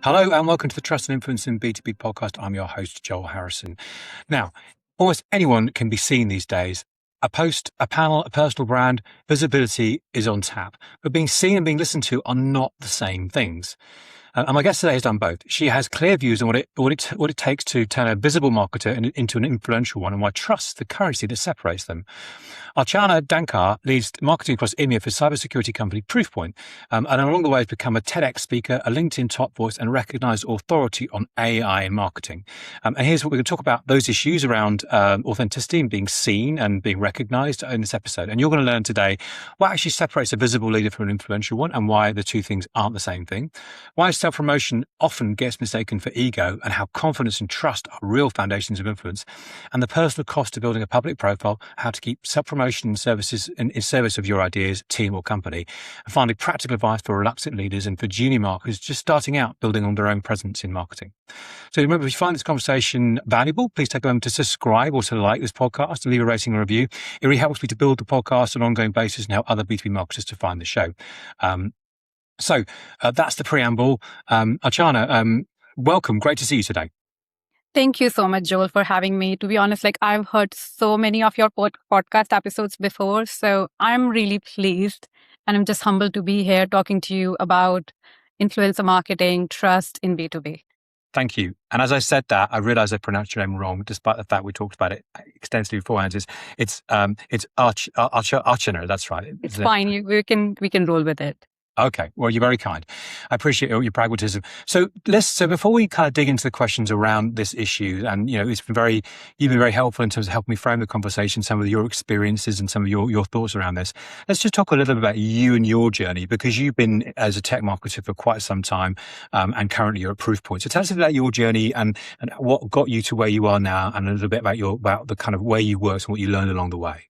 Hello and welcome to the Trust and Influence in B2B podcast. I'm your host, Joel Harrison. Now, almost anyone can be seen these days. A post, a panel, a personal brand, visibility is on tap. But being seen and being listened to are not the same things. And my guest today has done both. She has clear views on what it takes to turn a visible marketer into an influential one, and why trust is the currency that separates them. Archana Dhankar leads marketing across EMEA for cybersecurity company Proofpoint, and along the way has become a TEDx speaker, a LinkedIn top voice, and recognized authority on AI in marketing. And here's what we're going to talk about: those issues around authenticity and being seen and being recognized in this episode. And you're going to learn today what actually separates a visible leader from an influential one, and why the two things aren't the same thing. Why self-promotion often gets mistaken for ego, and how confidence and trust are real foundations of influence, and the personal cost of building a public profile, how to keep self-promotion services in service of your ideas, team or company. And finally, practical advice for reluctant leaders and for junior marketers just starting out building on their own presence in marketing. So remember, if you find this conversation valuable, please take a moment to subscribe or to like this podcast and leave a rating and review. It really helps me to build the podcast on an ongoing basis and help other B2B marketers to find the show. So that's the preamble. Archana, welcome. Great to see you today. Thank you so much, Joel, for having me. To be honest, I've heard so many of your podcast episodes before, so I'm really pleased, and I'm just humbled to be here talking to you about influencer marketing, trust in B2B. Thank you. And as I said that, I realized I pronounced your name wrong, despite the fact we talked about it extensively beforehand. It's Archana. That's right. It's fine. We can roll with it. Okay. Well, you're very kind. I appreciate your pragmatism. So before we kind of dig into the questions around this issue, and you've been very helpful in terms of helping me frame the conversation, some of your experiences and some of your thoughts around this. Let's just talk a little bit about you and your journey, because you've been as a tech marketer for quite some time, and currently you're at Proofpoint. So tell us about your journey and what got you to where you are now, and a little bit about the kind of way you worked and what you learned along the way.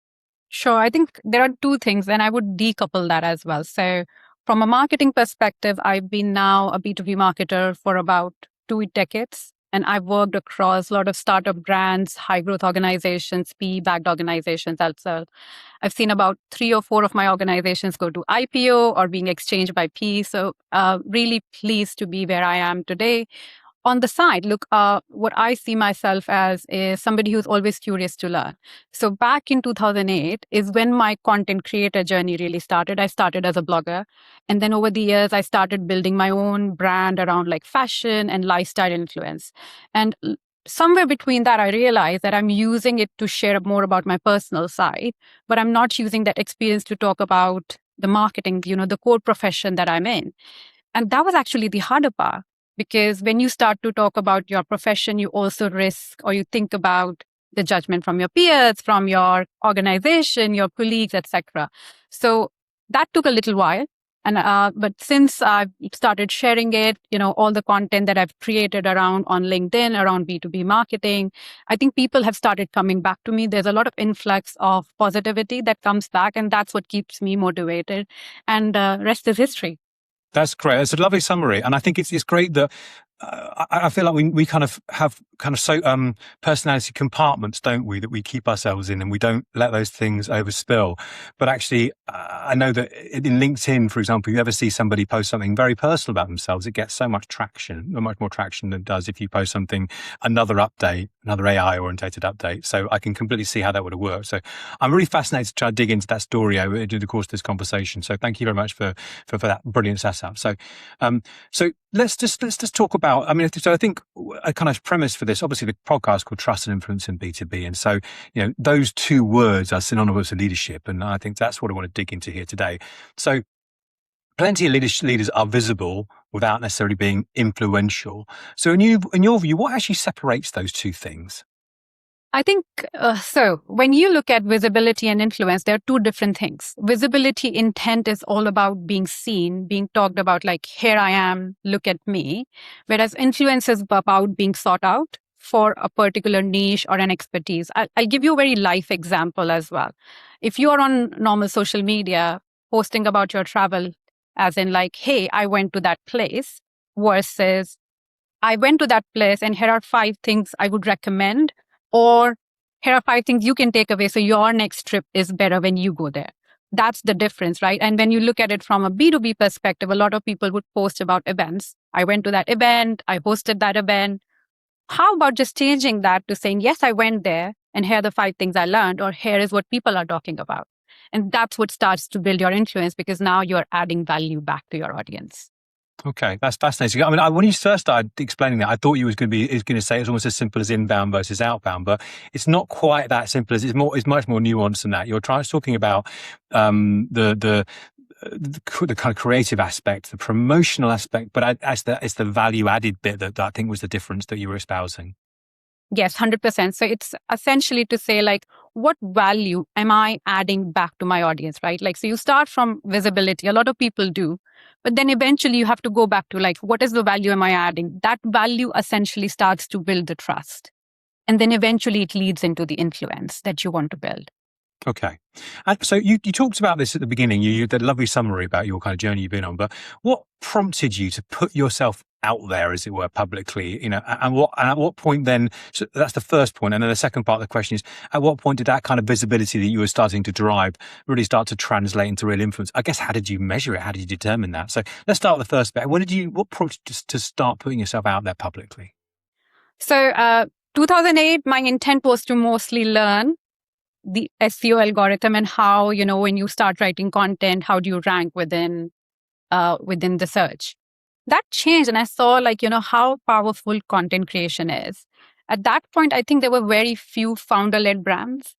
Sure. I think there are two things, and I would decouple that as well. So from a marketing perspective, I've been now a B2B marketer for about 2 decades, and I've worked across a lot of startup brands, high growth organizations, PE-backed organizations as well. I've seen about 3 or 4 of my organizations go to IPO or being exchanged by PE. So really pleased to be where I am today. On the side, look, what I see myself as is somebody who's always curious to learn. So back in 2008 is when my content creator journey really started. I started as a blogger. And then over the years, I started building my own brand around fashion and lifestyle influence. And somewhere between that, I realized that I'm using it to share more about my personal side, but I'm not using that experience to talk about the marketing, the core profession that I'm in. And that was actually the harder part. Because when you start to talk about your profession, you also risk, or you think about the judgment from your peers, from your organization, your colleagues, etc. So that took a little while. And but since I've started sharing it, all the content that I've created around on LinkedIn, around B2B marketing, I think people have started coming back to me. There's a lot of influx of positivity that comes back, and that's what keeps me motivated. And rest is history. That's great. It's a lovely summary. And I think it's great that I feel like we kind of have so personality compartments, don't we, that we keep ourselves in and we don't let those things overspill. But actually, I know that in LinkedIn, for example, you ever see somebody post something very personal about themselves, it gets so much traction, much more traction than it does if you post something, another AI orientated update. So I can completely see how that would have worked. So I'm really fascinated to try to dig into that story over the course of this conversation. So thank you very much for that brilliant setup. So let's just talk about, so I think a kind of premise for this, obviously the podcast called Trust and Influence in B2B. And so, those two words are synonymous with leadership. And I think that's what I want to dig into here today. So plenty of leaders are visible without necessarily being influential. So in your view, what actually separates those two things? I think, so when you look at visibility and influence, there are two different things. Visibility intent is all about being seen, being talked about, here I am, look at me. Whereas influence is about being sought out for a particular niche or an expertise. I'll give you a very life example as well. If you are on normal social media, posting about your travel, as in hey, I went to that place, versus I went to that place and here are 5 things I would recommend, or here are 5 things you can take away so your next trip is better when you go there. that's the difference, right? And when you look at it from a B2B perspective, a lot of people would post about events. I went to that event, I hosted that event. How about just changing that to saying, yes, I went there and here are the 5 things I learned, or here is what people are talking about. And that's what starts to build your influence, because now you're adding value back to your audience. Okay, that's fascinating. I mean, when you first started explaining that, I thought you was going to say it's almost as simple as inbound versus outbound, but it's not quite that simple. It's much more nuanced than that. You're talking about the kind of creative aspect, the promotional aspect, but it's the value added bit that I think was the difference that you were espousing. Yes, 100%. So it's essentially to say, like, what value am I adding back to my audience, right? Like, so you start from visibility. A lot of people do, but then eventually you have to go back to, like, what is the value am I adding? That value essentially starts to build the trust. And then eventually it leads into the influence that you want to build. Okay. And so you talked about this at the beginning. You did a lovely summary about your kind of journey you've been on, but what prompted you to put yourself out there, as it were, publicly, and at what point then, so that's the first point. And then the second part of the question is, at what point did that kind of visibility that you were starting to drive really start to translate into real influence? I guess, how did you measure it? How did you determine that? So let's start with the first bit. What prompted you to start putting yourself out there publicly? So 2008, my intent was to mostly learn the SEO algorithm and how, when you start writing content, how do you rank within the search. That changed, and I saw, like, how powerful content creation is. At that point, I think there were very few founder-led brands,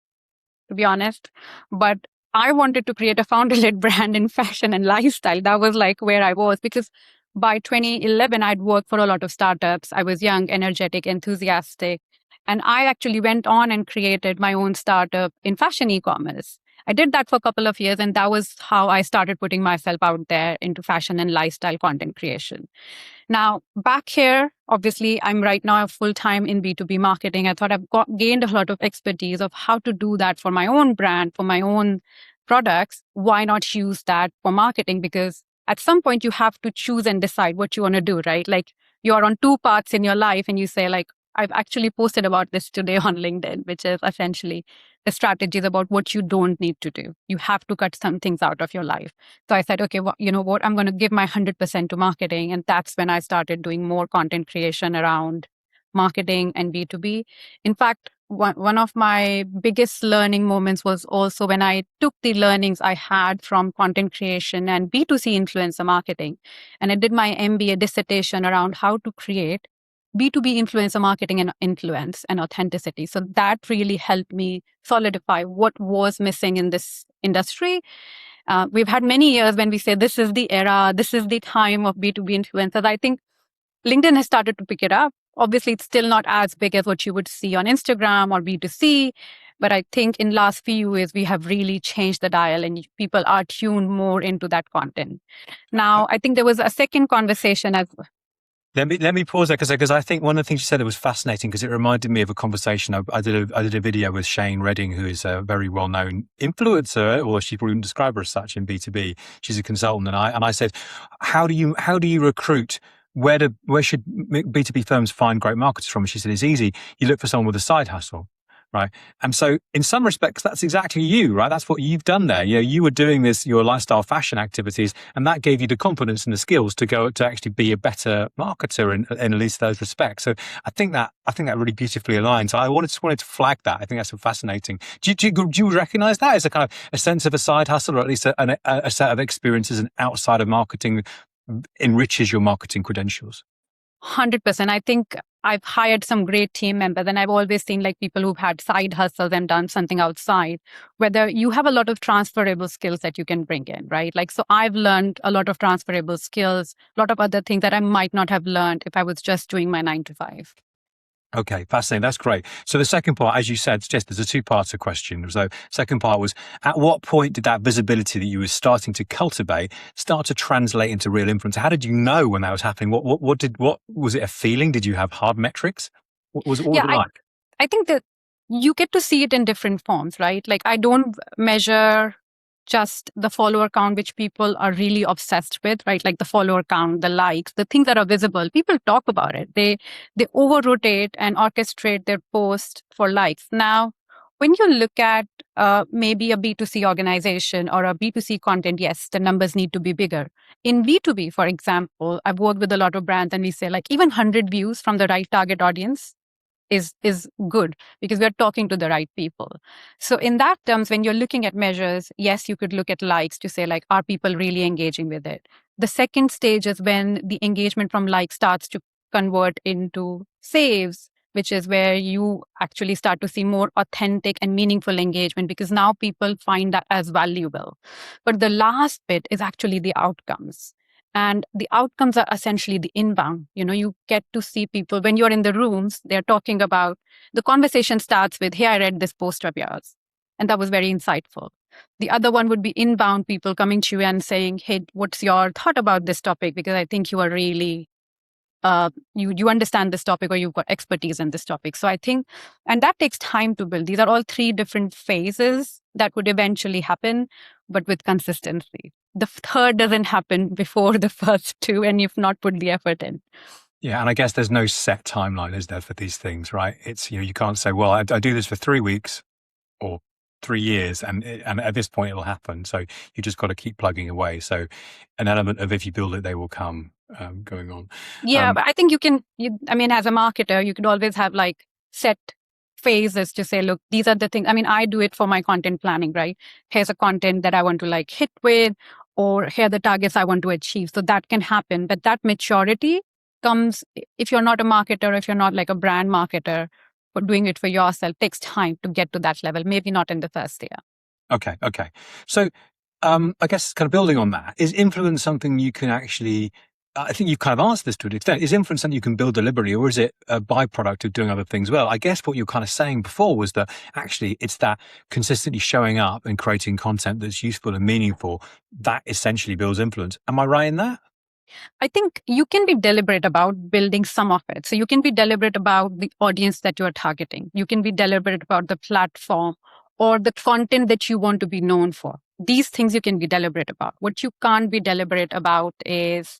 to be honest, but I wanted to create a founder-led brand in fashion and lifestyle. That was like where I was, because by 2011, I'd worked for a lot of startups. I was young, energetic, enthusiastic. And I actually went on and created my own startup in fashion e-commerce. I did that for a couple of years, and that was how I started putting myself out there into fashion and lifestyle content creation. Now, back here, obviously, I'm right now full-time in B2B marketing. I thought I've gained a lot of expertise of how to do that for my own brand, for my own products. Why not use that for marketing? Because at some point, you have to choose and decide what you want to do, right? Like, you're on 2 paths in your life, and you say, like, I've actually posted about this today on LinkedIn, which is essentially the strategies about what you don't need to do. You have to cut some things out of your life. So I said, okay, well, you know what? I'm going to give my 100% to marketing. And that's when I started doing more content creation around marketing and B2B. In fact, one of my biggest learning moments was also when I took the learnings I had from content creation and B2C influencer marketing. And I did my MBA dissertation around how to create B2B influencer marketing and influence and authenticity. So that really helped me solidify what was missing in this industry. We've had many years when we say this is the era, this is the time of B2B influencers. I think LinkedIn has started to pick it up. Obviously, it's still not as big as what you would see on Instagram or B2C. But I think in last few years, we have really changed the dial and people are tuned more into that content. Now, I think there was a second conversation as Let me pause there because I think one of the things you said that was fascinating because it reminded me of a conversation. I did a video with Shane Redding, who is a very well known influencer, or she wouldn't describe her as such in B2B. She's a consultant, and I said, how do you recruit? Where should B2B firms find great marketers from? And she said, it's easy. You look for someone with a side hustle. Right. And so in some respects, that's exactly you, right? That's what you've done there. You were doing your lifestyle fashion activities, and that gave you the confidence and the skills to actually be a better marketer in at least those respects. So I think that really beautifully aligns. So I wanted to flag that. I think that's fascinating. Do you recognize that as a kind of a sense of a side hustle, or at least a set of experiences and outside of marketing enriches your marketing credentials? 100%. I think I've hired some great team members, and I've always seen like people who've had side hustles and done something outside, whether you have a lot of transferable skills that you can bring in, right? Like, so I've learned a lot of transferable skills, a lot of other things that I might not have learned if I was just doing my 9 to 5. Okay, fascinating. That's great. So the second part, as you said, Jess, there's a two-parter question. So second part was, at what point did that visibility that you were starting to cultivate start to translate into real influence? How did you know when that was happening? What was it, a feeling? Did you have hard metrics? What was it like? I think that you get to see it in different forms, right? Like, I don't measure just the follower count, which people are really obsessed with, right? Like the follower count, the likes, the things that are visible. People talk about it. They over rotate and orchestrate their post for likes. Now, when you look at maybe a B2C organization or a B2C content, yes, the numbers need to be bigger. In B2B, for example, I've worked with a lot of brands and we say like even 100 views from the right target audience is good because we're talking to the right people. So in that terms, when you're looking at measures, yes, you could look at likes to say like, are people really engaging with it? The second stage is when the engagement from likes starts to convert into saves, which is where you actually start to see more authentic and meaningful engagement because now people find that as valuable. But the last bit is actually the outcomes. And the outcomes are essentially the inbound. You get to see people when you're in the rooms, they're talking about the conversation starts with, hey, I read this post of yours. And that was very insightful. The other one would be inbound people coming to you and saying, hey, what's your thought about this topic? Because I think you are really you understand this topic or you've got expertise in this topic. So I think, and that takes time to build. These are all three different phases that would eventually happen, but with consistency. The third doesn't happen before the first two, and you've not put the effort in. Yeah, and I guess there's no set timeline, is there, for these things, right? It's, you can't say, well, I do this for 3 weeks or 3 years, and at this point it'll happen. So you just got to keep plugging away. So an element of if you build it, they will come going on. Yeah, but I think as a marketer, you could always have like set phases to say, look, these are the things. I do it for my content planning, right? Here's a content that I want to like hit with, or here are the targets I want to achieve. So that can happen. But that maturity comes if you're not a marketer, if you're not like a brand marketer, but doing it for yourself takes time to get to that level. Maybe not in the first year. Okay. So I guess kind of building on that, is influence something you can actually, I think you've kind of answered this to an extent, is influence something you can build deliberately, or is it a byproduct of doing other things well? I guess what you were kind of saying before was that actually it's that consistently showing up and creating content that's useful and meaningful that essentially builds influence. Am I right in that? I think you can be deliberate about building some of it. So you can be deliberate about the audience that you are targeting. You can be deliberate about the platform or the content that you want to be known for. These things you can be deliberate about. What you can't be deliberate about is,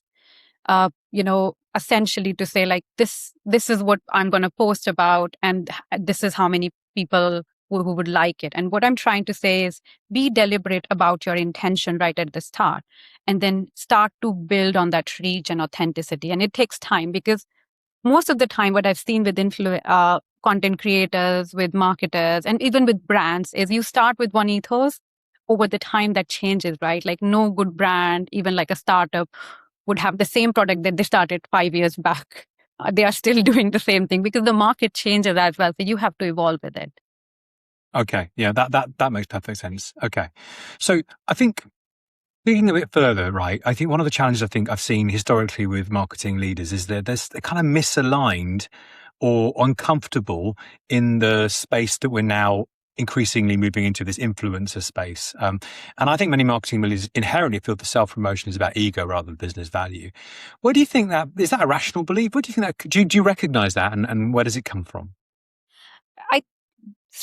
essentially to say like, this is what I'm going to post about, and this is how many people who would like it. And what I'm trying to say is be deliberate about your intention right at the start, and then start to build on that reach and authenticity. And it takes time because most of the time, what I've seen with content creators, with marketers, and even with brands is you start with one ethos. Over the time that changes, right? Like no good brand, even like a startup, would have the same product that they started 5 years back. They are still doing the same thing because the market changes as well. So you have to evolve with it. Okay. Yeah, that makes perfect sense. Okay. So I think thinking a bit further, right, I think one of the challenges I think I've seen historically with marketing leaders is that they're kind of misaligned or uncomfortable in the space that we're now increasingly moving into, this influencer space. And I think many marketing leaders inherently feel that self-promotion is about ego rather than business value. What do you think is that a rational belief? What do you think do you recognize that, and where does it come from?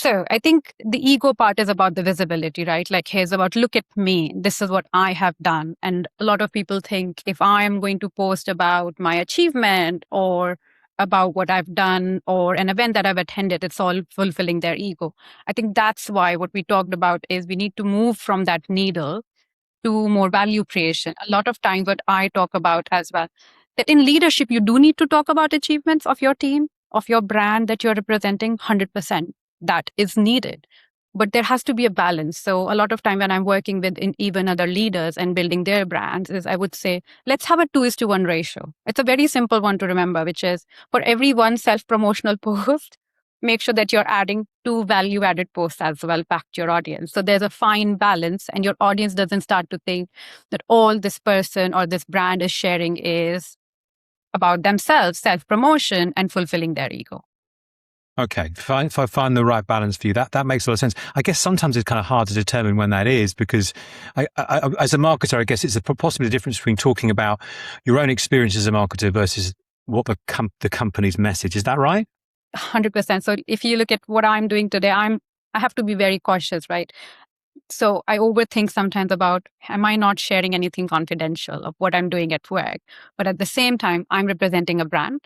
I think the ego part is about the visibility, right? Like, here's about, look at me. This is what I have done. And a lot of people think if I am going to post about my achievement or about what I've done or an event that I've attended, it's all fulfilling their ego. I think that's why what we talked about is we need to move from that needle to more value creation. A lot of times what I talk about as well, that in leadership, you do need to talk about achievements of your team, of your brand that you're representing 100%. That is needed. But there has to be a balance. So a lot of time when I'm working with even other leaders and building their brands is I would say, let's have a 2:1 ratio. It's a very simple one to remember, which is for every one self-promotional post, make sure that you're adding 2 value-added posts as well back to your audience. So there's a fine balance and your audience doesn't start to think that all this person or this brand is sharing is about themselves, self-promotion and fulfilling their ego. Okay, if I find the right balance for you, that makes a lot of sense. I guess sometimes it's kind of hard to determine when that is because I as a marketer, I guess it's possibly the difference between talking about your own experience as a marketer versus what the company's message. Is that right? 100%. So if you look at what I'm doing today, I have to be very cautious, right? So I overthink sometimes about, am I not sharing anything confidential of what I'm doing at work? But at the same time, I'm representing a brand.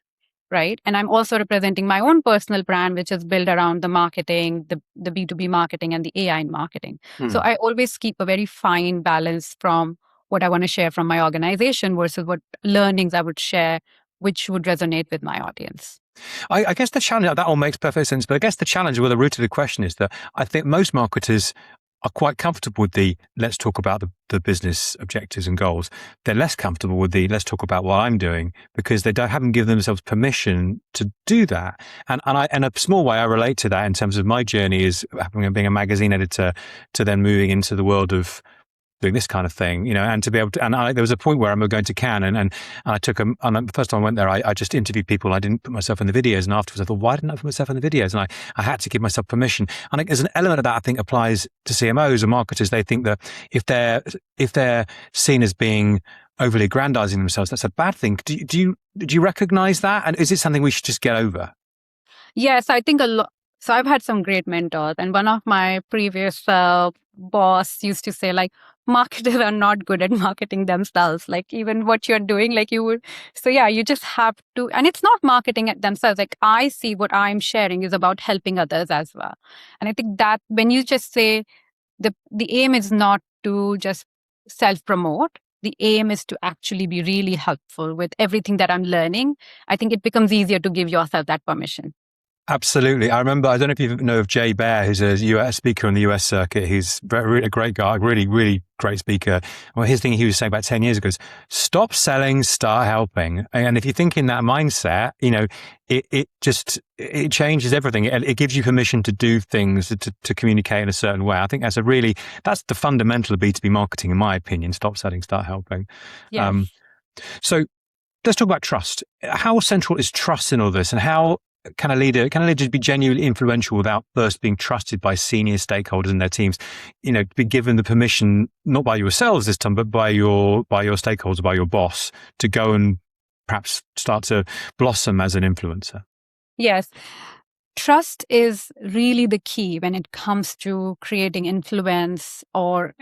right? And I'm also representing my own personal brand, which is built around the marketing, the B2B marketing and the AI in marketing. So I always keep a very fine balance from what I want to share from my organization versus what learnings I would share, which would resonate with my audience. I guess the challenge, that all makes perfect sense, but I guess the challenge with the root of the question is that I think most marketers are quite comfortable with the let's talk about the business objectives and goals. They're less comfortable with the let's talk about what I'm doing because they haven't given themselves permission to do that. And in a small way, I relate to that in terms of my journey is being a magazine editor to then moving into the world of doing this kind of thing, and to be able to, there was a point where I'm going to Cannes and I took and the first time I went there, I just interviewed people. I didn't put myself in the videos. And afterwards I thought, why didn't I put myself in the videos? And I had to give myself permission. And there's an element of that I think applies to CMOs or marketers. They think that if they're seen as being overly aggrandizing themselves, that's a bad thing. Do you recognize that? And is it something we should just get over? Yes, I think a lot. So I've had some great mentors, and one of my previous boss used to say, like, marketers are not good at marketing themselves. Like, even what you're doing, like you would. So yeah, you just have to, and it's not marketing at themselves. Like, I see what I'm sharing is about helping others as well. And I think that when you just say the aim is not to just self promote. The aim is to actually be really helpful with everything that I'm learning. I think it becomes easier to give yourself that permission. Absolutely. I remember, I don't know if you know of Jay Baer, who's a US speaker on the US circuit. He's a great guy, really, really great speaker. Well, his thing he was saying about 10 years ago is stop selling, start helping. And if you think in that mindset, it changes everything. It gives you permission to do things, to communicate in a certain way. I think that's the fundamental of B2B marketing, in my opinion. Stop selling, start helping. Yes. So let's talk about trust. How central is trust in all this, and how can a leader be genuinely influential without first being trusted by senior stakeholders in their teams? To be given the permission, not by yourselves this time, but by your stakeholders, by your boss, to go and perhaps start to blossom as an influencer. Yes. Trust is really the key when it comes to creating influence or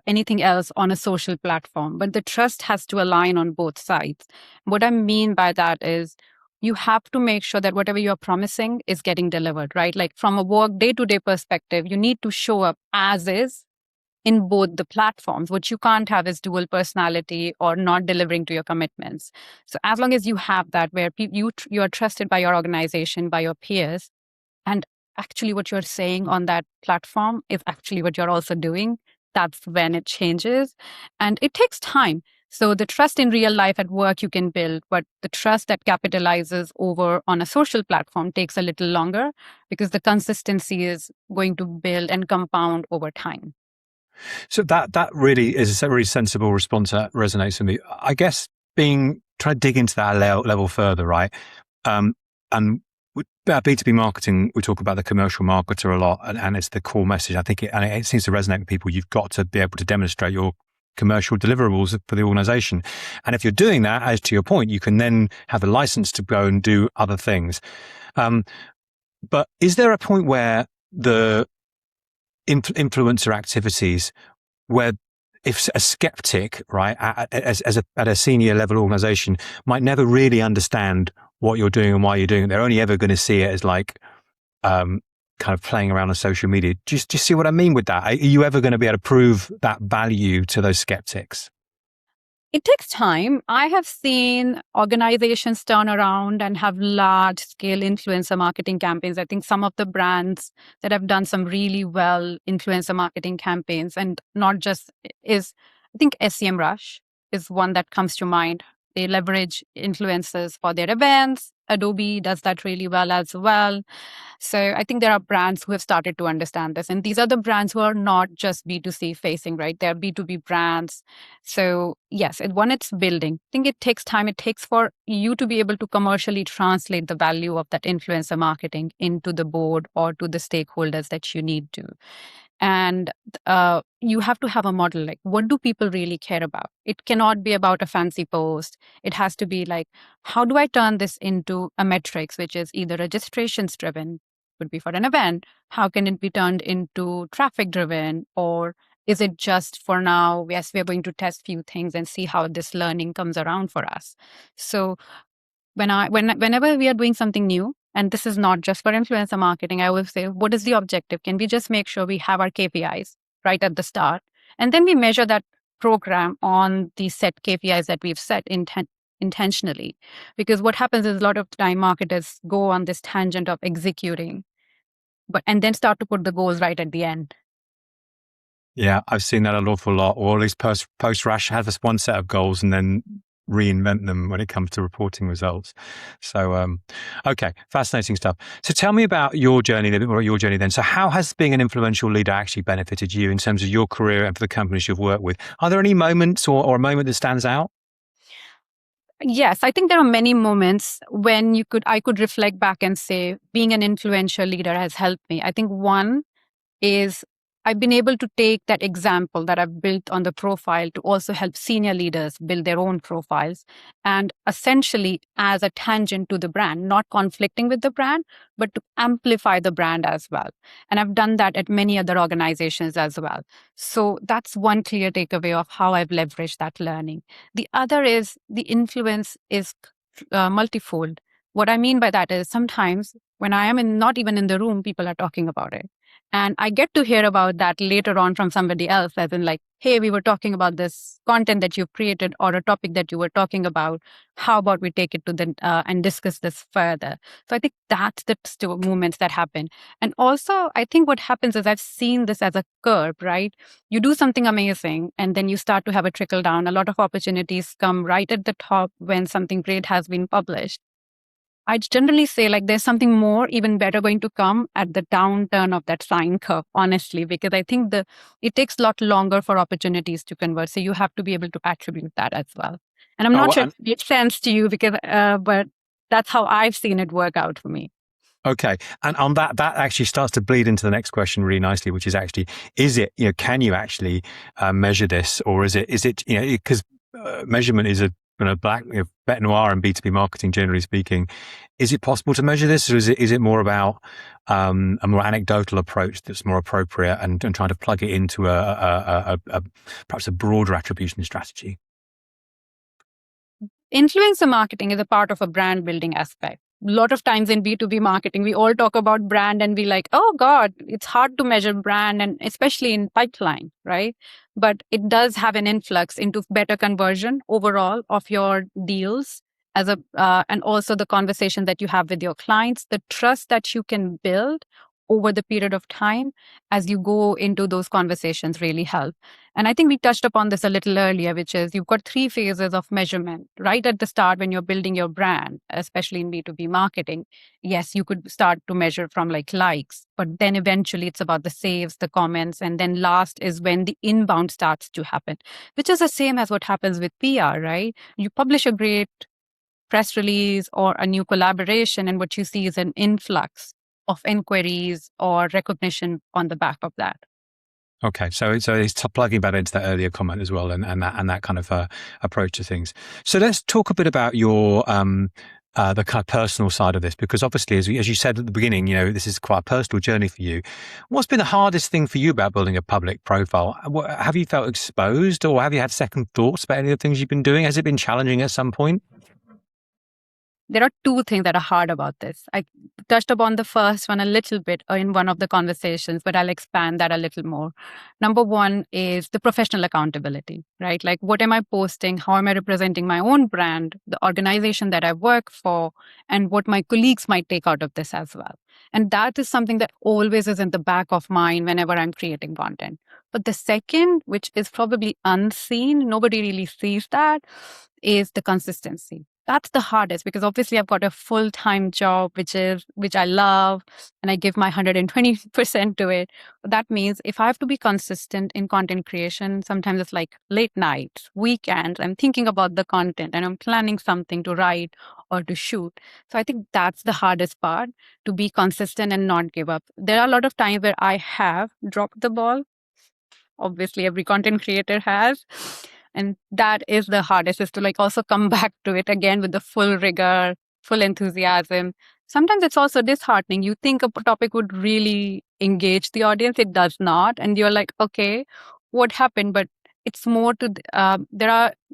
anything else on a social platform. But the trust has to align on both sides. What I mean by that is you have to make sure that whatever you're promising is getting delivered, right? Like from a work day-to-day perspective, you need to show up as is in both the platforms. What you can't have is dual personality or not delivering to your commitments. So as long as you have that, where you are trusted by your organization, by your peers, and actually what you're saying on that platform is actually what you're also doing, that's when it changes. And it takes time. So the trust in real life at work you can build, but the trust that capitalizes over on a social platform takes a little longer because the consistency is going to build and compound over time. So that really is a very sensible response that resonates with me. I guess trying to dig into that level further, right? And about B2B marketing, we talk about the commercial marketer a lot, and it's the core message. I think it seems to resonate with people. You've got to be able to demonstrate your commercial deliverables for the organization. And if you're doing that, as to your point, you can then have the license to go and do other things. But is there a point where the influencer activities, where if a skeptic, right, at a senior level organization might never really understand what you're doing and why you're doing it, they're only ever going to see it as like kind of playing around on social media. Do you see what I mean with that? Are you ever going to be able to prove that value to those skeptics? It takes time. I have seen organizations turn around and have large scale influencer marketing campaigns. I think some of the brands that have done some really well influencer marketing campaigns, and not just is, I think SEMrush is one that comes to mind. They leverage influencers for their events. Adobe does that really well as well. So I think there are brands who have started to understand this. And these are the brands who are not just B2C facing, right? They're B2B brands. So yes, it's building. I think it takes time. It takes for you to be able to commercially translate the value of that influencer marketing into the board or to the stakeholders that you need to. And you have to have a model, like what do people really care about? It cannot be about a fancy post. It has to be like, how do I turn this into a metrics, which is either registrations driven, would be for an event. How can it be turned into traffic driven? Or is it just for now, yes, we are going to test few things and see how this learning comes around for us. So Whenever we are doing something new, and this is not just for influencer marketing, I will say, what is the objective? Can we just make sure we have our KPIs right at the start? And then we measure that program on the set KPIs that we've set intentionally. Because what happens is a lot of time marketers go on this tangent of executing, and then start to put the goals right at the end. Yeah, I've seen that an awful lot. Or at least post Rash have this one set of goals and then reinvent them when it comes to reporting results. So, okay, fascinating stuff. So tell me about your journey, a bit more about your journey then. So how has being an influential leader actually benefited you in terms of your career and for the companies you've worked with? Are there any moments or a moment that stands out? Yes, I think there are many moments when I could reflect back and say being an influential leader has helped me. I think one is I've been able to take that example that I've built on the profile to also help senior leaders build their own profiles, and essentially as a tangent to the brand, not conflicting with the brand, but to amplify the brand as well. And I've done that at many other organizations as well. So that's one clear takeaway of how I've leveraged that learning. The other is the influence is multifold. What I mean by that is sometimes when I am not even in the room, people are talking about it. And I get to hear about that later on from somebody else, as in like, hey, we were talking about this content that you've created or a topic that you were talking about. How about we take it to and discuss this further? So I think that's the movements that happen. And also, I think what happens is I've seen this as a curve, right? You do something amazing and then you start to have a trickle down. A lot of opportunities come right at the top when something great has been published. I generally say like there's something more, even better going to come at the downturn of that sine curve, honestly, because I think it takes a lot longer for opportunities to convert. So you have to be able to attribute that as well. And I'm not sure if it makes sense to you because, but that's how I've seen it work out for me. Okay. And on that actually starts to bleed into the next question really nicely, which is actually, can you actually measure this, or is it, because measurement is a black bet noir and B2B marketing, generally speaking. Is it possible to measure this, or is it more about a more anecdotal approach that's more appropriate and trying to plug it into perhaps a broader attribution strategy? Influencer marketing is a part of a brand building aspect. A lot of times in B2B marketing, we all talk about brand and we like, oh God, it's hard to measure brand, and especially in pipeline, right? But it does have an influx into better conversion overall of your deals and also the conversation that you have with your clients, the trust that you can build over the period of time as you go into those conversations really help. And I think we touched upon this a little earlier, which is you've got 3 phases of measurement right at the start when you're building your brand, especially in B2B marketing. Yes, you could start to measure from like likes, but then eventually it's about the saves, the comments. And then last is when the inbound starts to happen, which is the same as what happens with PR, right? You publish a great press release or a new collaboration, and what you see is an influx of inquiries or recognition on the back of that. Okay, so it's plugging back into that earlier comment as well, and that kind of approach to things. So let's talk a bit about your the kind of personal side of this, because obviously, as you said at the beginning, this is quite a personal journey for you. What's been the hardest thing for you about building a public profile? Have you felt exposed, or have you had second thoughts about any of the things you've been doing? Has it been challenging at some point? There are 2 things that are hard about this. I touched upon the first one a little bit in one of the conversations, but I'll expand that a little more. Number 1 is the professional accountability, right? Like, what am I posting? How am I representing my own brand, the organization that I work for, and what my colleagues might take out of this as well. And that is something that always is in the back of mind whenever I'm creating content. But the second, which is probably unseen, nobody really sees that, is the consistency. That's the hardest, because obviously I've got a full-time job, which I love, and I give my 120% to it. But that means if I have to be consistent in content creation, sometimes it's like late nights, weekends, I'm thinking about the content and I'm planning something to write or to shoot. So I think that's the hardest part, to be consistent and not give up. There are a lot of times where I have dropped the ball. Obviously, every content creator has. And that is the hardest, is to like also come back to it again with the full rigor, full enthusiasm. Sometimes it's also disheartening. You think a topic would really engage the audience. It does not. And you're like, okay, what happened? But it's more to,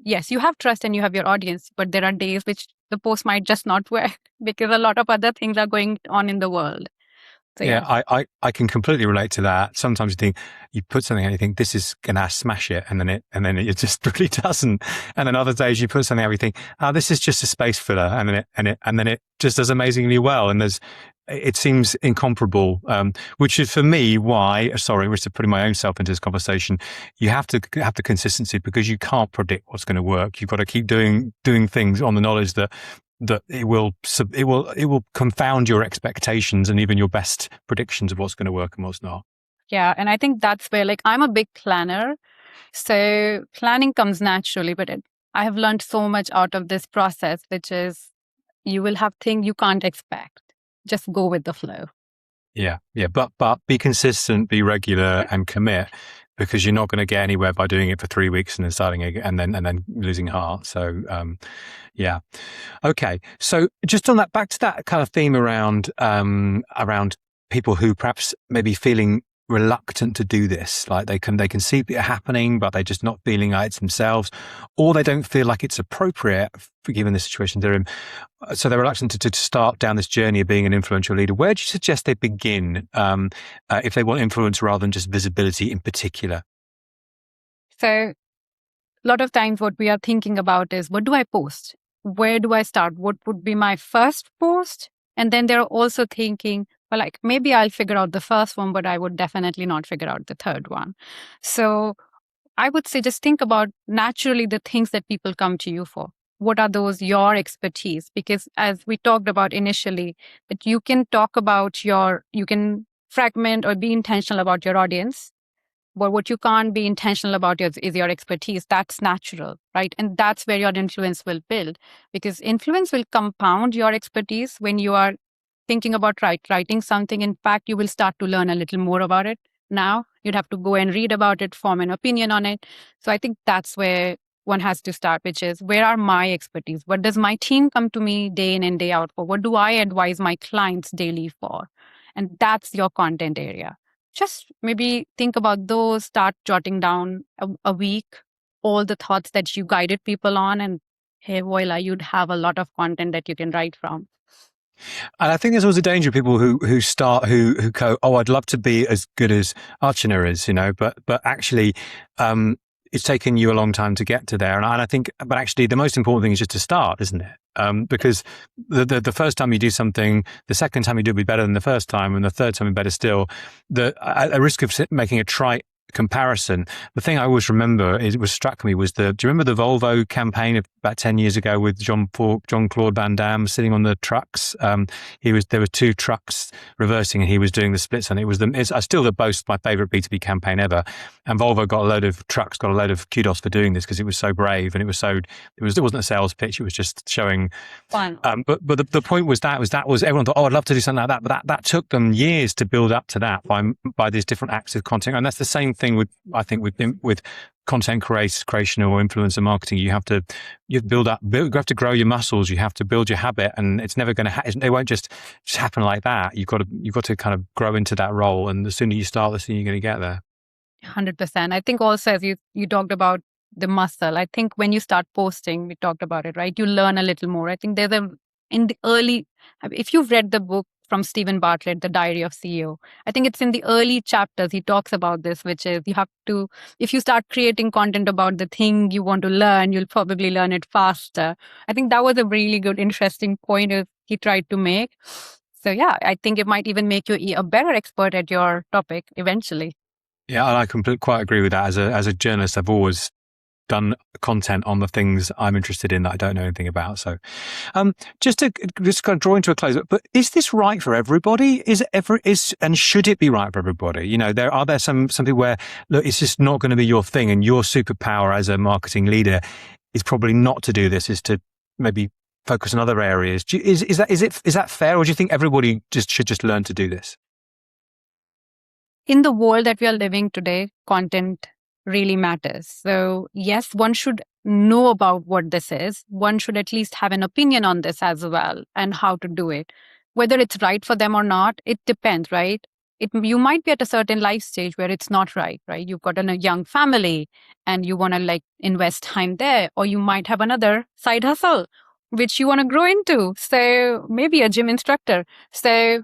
yes, you have trust and you have your audience, but there are days which the post might just not work because a lot of other things are going on in the world. So Yeah, yeah. I can completely relate to that. Sometimes you think you put something out, you think this is gonna smash it, and then it just really doesn't. And then other days you put something out, you think, oh, this is just a space filler, and then it just does amazingly well. And it seems incomparable, which is for me why. Sorry, we're just putting my own self into this conversation. You have to have the consistency because you can't predict what's going to work. You've got to keep doing things on the knowledge that it will confound your expectations and even your best predictions of what's going to work and what's not. Yeah. And I think that's where, like, I'm a big planner. So planning comes naturally, but I have learned so much out of this process, which is you will have things you can't expect. Just go with the flow. Yeah. But be consistent, be regular, and commit, because you're not going to get anywhere by doing it for 3 weeks and then starting again and then losing heart. So, yeah. Okay. So just on that, back to that kind of theme around people who perhaps maybe feeling reluctant to do this, like they can see it happening, but they're just not feeling like it's themselves, or they don't feel like it's appropriate given the situation they're in. So they're reluctant to start down this journey of being an influential leader. Where do you suggest they begin if they want influence rather than just visibility in particular? So a lot of times what we are thinking about is, what do I post? Where do I start? What would be my first post? And then they're also thinking, well, like, maybe I'll figure out the first one, but I would definitely not figure out the third one. So I would say just think about naturally the things that people come to you for. What are those, your expertise? Because as we talked about initially, that you can talk about you can fragment or be intentional about your audience, but what you can't be intentional about is your expertise. That's natural, right? And that's where your influence will build, because influence will compound your expertise when you are thinking about writing something. In fact, you will start to learn a little more about it. Now you'd have to go and read about it, form an opinion on it. So I think that's where one has to start, which is, where are my expertise? What does my team come to me day in and day out for? What do I advise my clients daily for? And that's your content area. Just maybe think about those, start jotting down a week, all the thoughts that you guided people on, and hey, voila, you'd have a lot of content that you can write from. And I think there's always a danger of people who go, oh, I'd love to be as good as Archana is, but actually, it's taken you a long time to get to there. And I think, but actually the most important thing is just to start, isn't it? Because the first time you do something, the second time you do it will be better than the first time, and the third time will be better still. A risk of making a trite comparison. The thing I always remember struck me was do you remember the Volvo campaign of about 10 years ago with Jean-Claude Van Damme sitting on the trucks? There were two trucks reversing and he was doing the splits, and I still the boast my favorite B2B campaign ever. And Volvo got a load of kudos for doing this because it was so brave, and it wasn't a sales pitch. It was just showing Fun. But the point was that was everyone thought, oh, I'd love to do something like that. But that took them years to build up to that by these different acts of content. And that's the same thing with content creation or influencer marketing. You have to grow your muscles. You have to build your habit, and it's never going to it won't just happen like that. You've got to kind of grow into that role. And the sooner you start, the sooner you're going to get there. 100%. I think also, as you talked about the muscle, I think when you start posting, we talked about it, right? You learn a little more. I think if you've read the book from Stephen Bartlett, The Diary of CEO, I think it's in the early chapters, he talks about this, which is if you start creating content about the thing you want to learn, you'll probably learn it faster. I think that was a really good, interesting point he tried to make. So yeah, I think it might even make you a better expert at your topic eventually. Yeah, and I quite agree with that. As a journalist, I've always done content on the things I'm interested in that I don't know anything about. So, just kind of draw into a close. But is this right for everybody? And should it be right for everybody? Are there some something where, look, it's just not going to be your thing, and your superpower as a marketing leader is probably not to do this. Is to maybe focus on other areas. Is that fair, or do you think everybody should just learn to do this? In the world that we are living today, content really matters. So yes, one should know about what this is. One should at least have an opinion on this as well, and how to do it. Whether it's right for them or not, it depends, right? you might be at a certain life stage where it's not right? You've got a young family and you want to like invest time there, or you might have another side hustle which you want to grow into. So maybe a gym instructor. So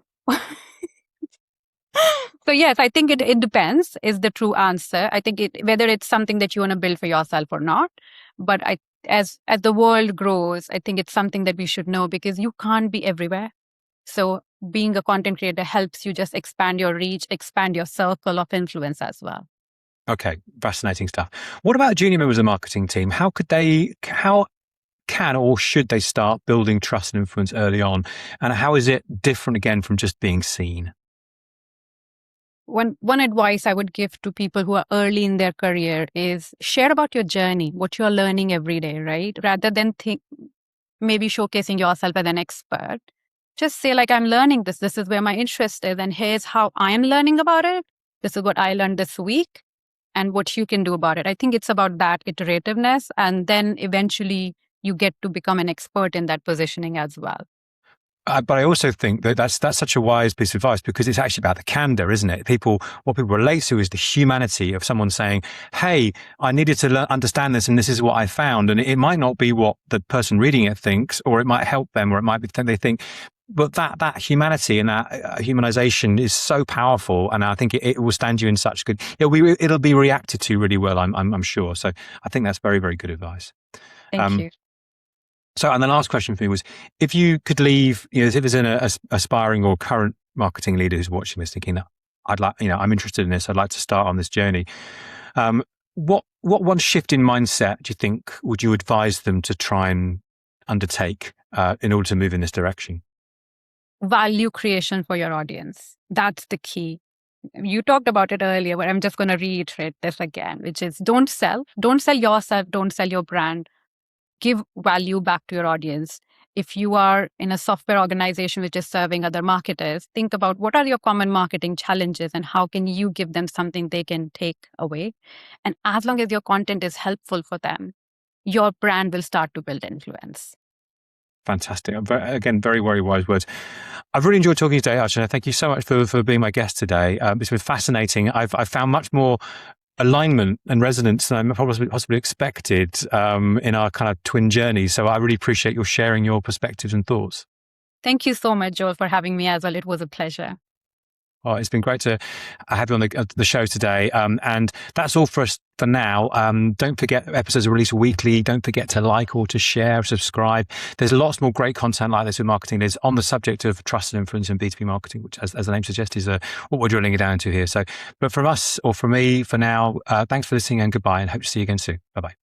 so yes, I think it depends is the true answer. I think whether it's something that you want to build for yourself or not. But as the world grows, I think it's something that we should know, because you can't be everywhere. So being a content creator helps you just expand your reach, expand your circle of influence as well. Okay, fascinating stuff. What about junior members of the marketing team? How can or should they start building trust and influence early on? And how is it different again from just being seen? One advice I would give to people who are early in their career is share about your journey, what you're learning every day, right? Rather than maybe showcasing yourself as an expert. Just say like, I'm learning this. This is where my interest is. And here's how I'm learning about it. This is what I learned this week and what you can do about it. I think it's about that iterativeness. And then eventually you get to become an expert in that positioning as well. But I also think that that's such a wise piece of advice, because it's actually about the candor, isn't it? What people relate to is the humanity of someone saying, hey, I needed to understand this and this is what I found. And it might not be what the person reading it thinks, or it might help them, or it might be they think, but that humanity and that humanization is so powerful. And I think it will stand you in such good, it'll be reacted to really well, I'm sure. So I think that's very, very good advice. Thank you. So, and the last question for me was, if you could leave, if there's an aspiring or current marketing leader who's watching this thinking that I'm interested in this, I'd like to start on this journey. What one shift in mindset do you think would you advise them to try and undertake in order to move in this direction? Value creation for your audience. That's the key. You talked about it earlier, but I'm just going to reiterate this again, which is don't sell yourself, don't sell your brand. Give value back to your audience. If you are in a software organization which is serving other marketers, think about what are your common marketing challenges and how can you give them something they can take away. And as long as your content is helpful for them, your brand will start to build influence. Fantastic. Again, very, very wise words. I've really enjoyed talking today, Archana. Thank you so much for being my guest today. It's been fascinating. I've found much more alignment and resonance than I possibly expected in our kind of twin journey. So I really appreciate your sharing your perspectives and thoughts. Thank you so much, Joel, for having me as well. It was a pleasure. Well, it's been great to have you on the show today. And that's all for us for now. Don't forget, episodes are released weekly. Don't forget to like or to share, subscribe. There's lots more great content like this with marketing leaders on the subject of trust and influence in B2B marketing, which, as the name suggests, is what we're drilling it down to here. So, but from us, or from me, for now, thanks for listening and goodbye, and hope to see you again soon. Bye-bye.